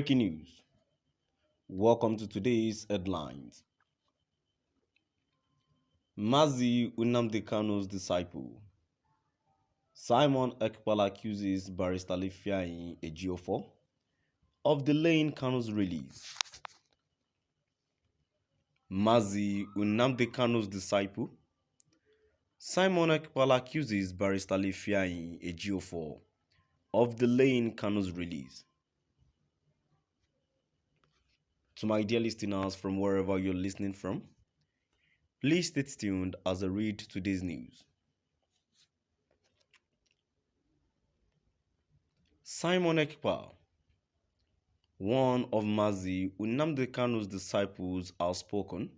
Breaking news. Welcome to today's headlines. Mazi Nnamdi Kanu's disciple. Simon Ekpa accuses Barrister Ifeanyi Ejiofor of delaying Kanus' release. Mazi Nnamdi Kanu's disciple. Simon Ekpa accuses Barrister Ifeanyi Ejiofor of delaying Kanus' release. To my dear listeners from wherever you're listening from, please stay tuned as I read today's news. Simon Ekpa, one of Mazi Nnamdi Kanu's disciples, has spoken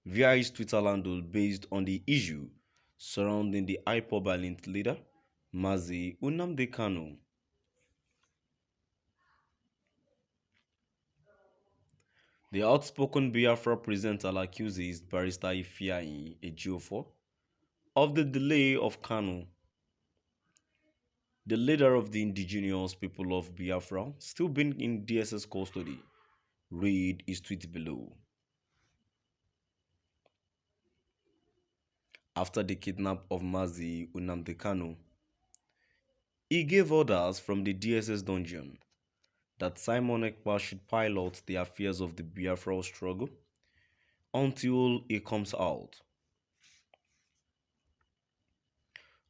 via his Twitter handle based on the issue surrounding the IPOB leader Mazi Nnamdi Kanu. The outspoken Biafra presenter accuses Barrister Ifeanyi Ejiofor of the delay of Kanu, the leader of the indigenous people of Biafra, still being in DSS custody. Read his tweet below. After the kidnap of Mazi Nnamdi Kanu, he gave orders from the DSS dungeon that Simon Ekpa should pilot the affairs of the Biafra struggle until he comes out.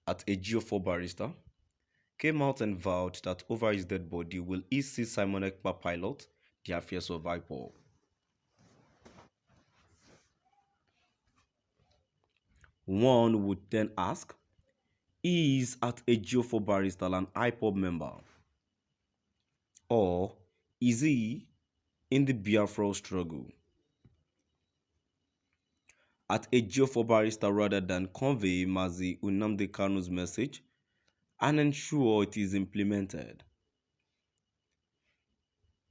At Ejiofor Barrister came out and vowed that over his dead body will he see Simon Ekpa pilot the affairs of IPOB. One would then ask, is at Ejiofor Barrister an IPOB member? Or is he in the Biafra struggle? At Ejiofor Barrister, rather than convey Mazi Nnamdi Kanu's message and ensure it is implemented,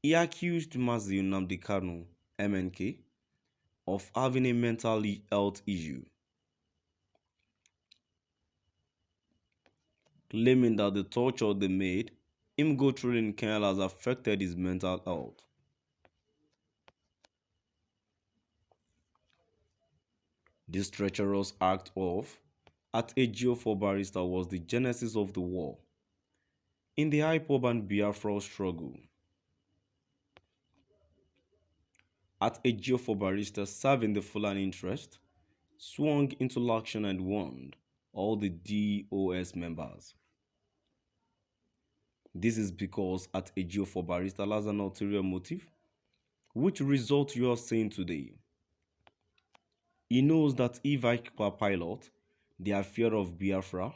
he accused Mazi Nnamdi Kanu, MNK, of having a mental health issue, claiming that the torture they made him go through in Kenya has affected his mental health. This treacherous act of at Ejiofor Barrister was the genesis of the war in the IPOB and Biafra struggle. At Ejiofor Barrister, serving the Fulani interest, swung into action and warned all the DOS members. This is because at Ejiofor Barrister has an ulterior motive, which result you are seeing today. He knows that if Ekpa pilot the affair of Biafra,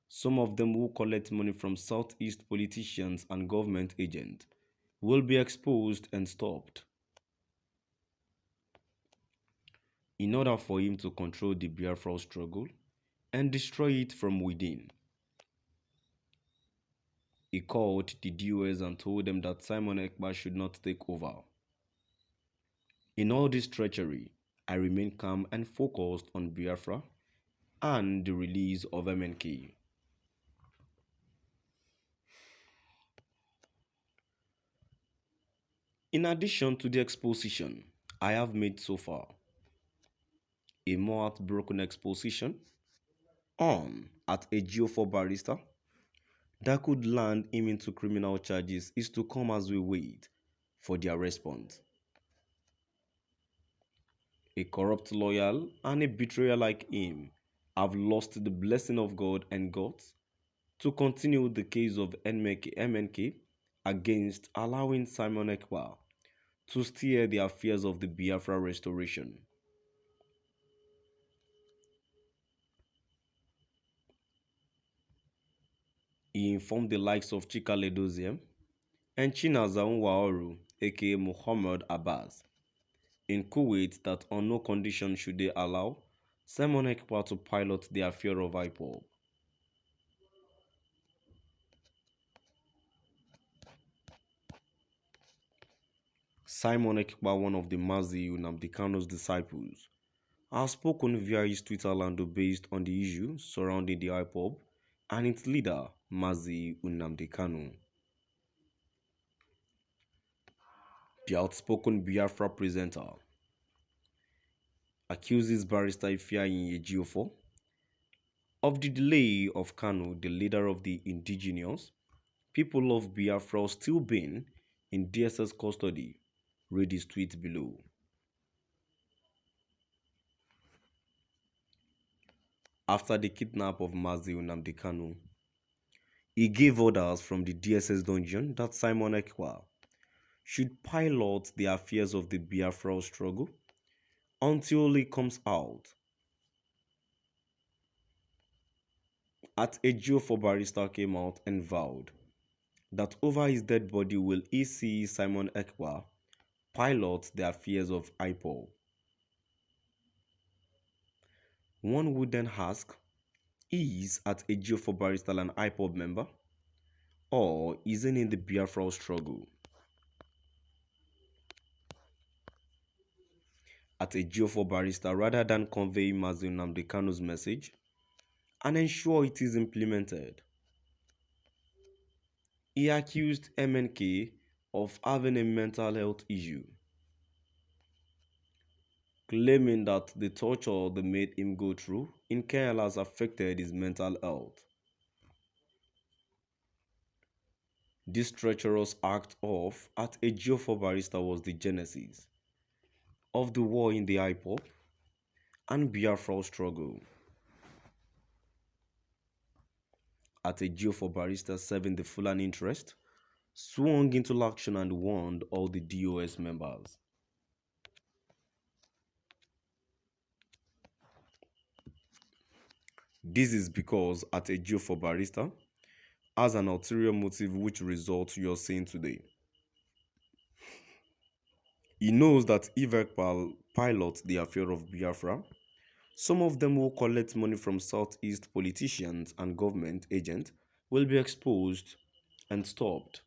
some of them who collect money from Southeast politicians and government agents will be exposed and stopped. In order for him to control the Biafra struggle and destroy it from within, he called the DOS and told them that Simon Ekpa should not take over. In all this treachery, I remain calm and focused on Biafra and the release of MNK. In addition to the exposition I have made so far, a more heartbroken exposition on at Ejiofor Barrister that could land him into criminal charges is to come as we wait for their response. A corrupt lawyer and a betrayer like him have lost the blessing of God and guts to continue the case of MNK against allowing Simon Ekpa to steer the affairs of the Biafra restoration. He informed the likes of Chika Ledoziem and Chinaza Nwaoru, aka Muhammad Abbas, in Kuwait that on no condition should they allow Simon Ekpa to pilot the affair of IPOB. Simon Ekpa, one of the Mazi Nnamdi Kanu's disciples, has spoken via his Twitter handle based on the issue surrounding the IPOB and its leader, Mazi Nnamdi Kanu. The outspoken Biafra presenter accuses barrister Ifeanyi Ejiofor of the delay of Kanu, the leader of the indigenous people of Biafra, still being in DSS custody. Read his tweet below. After the kidnap of Mazi Nnamdi Kanu, he gave orders from the DSS dungeon that Simon Ekpa should pilot the affairs of the Biafra struggle until he comes out. At Ejiofor barrister came out and vowed that over his dead body will he see Simon Ekpa pilot the affairs of IPOB. One would then ask, is at Ejiofor barrister an IPOB member? Or isn't in the Biafra struggle? At Ejiofor barrister, rather than convey Mazi Nnamdi Kanu's message and ensure it is implemented, he accused MNK of having a mental health issue, claiming that the torture they made him go through in Kerala has affected his mental health. This treacherous act of at Ejiofor barrister was the genesis of the war in the IPOB and Biafra struggle. At Ejiofor barrister serving the Fulani interest, swung into action and warned all the DOS members. This is because at Ejiofor barrister has an ulterior motive which results you are seeing today. He knows that if Ekpa pilots the affair of Biafra, some of them who collect money from Southeast politicians and government agents will be exposed and stopped.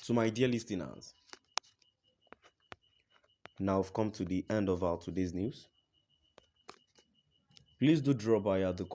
To my dear listeners, now I've come to the end of our today's news. Please do drop by at the